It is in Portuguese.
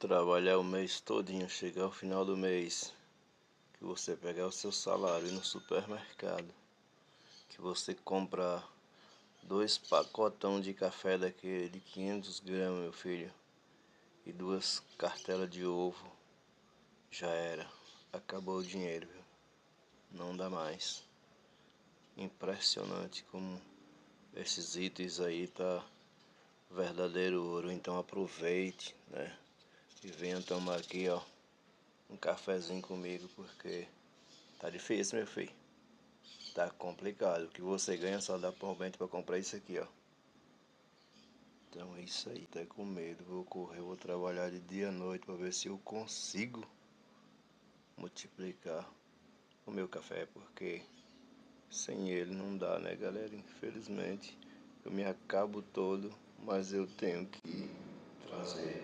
trabalhar o mês todinho, chegar ao final do mês, que você pegar o seu salário e ir no supermercado, que você comprar 2 pacotão de café daquele de 500 gramas, meu filho, e 2 cartelas de ovo, já era, acabou o dinheiro, viu? Não dá mais. Impressionante como esses itens aí tá verdadeiro ouro. Então aproveite, né? E venha tomar aqui, ó, um cafezinho comigo, porque tá difícil, meu filho. Tá complicado. O que você ganha só dá provavelmente pra comprar isso aqui, ó. Então é isso aí. Tá com medo. Vou correr, vou trabalhar de dia à noite pra ver se eu consigo multiplicar o meu café, porque sem ele não dá, né, galera? Infelizmente eu me acabo todo, mas eu tenho que trazer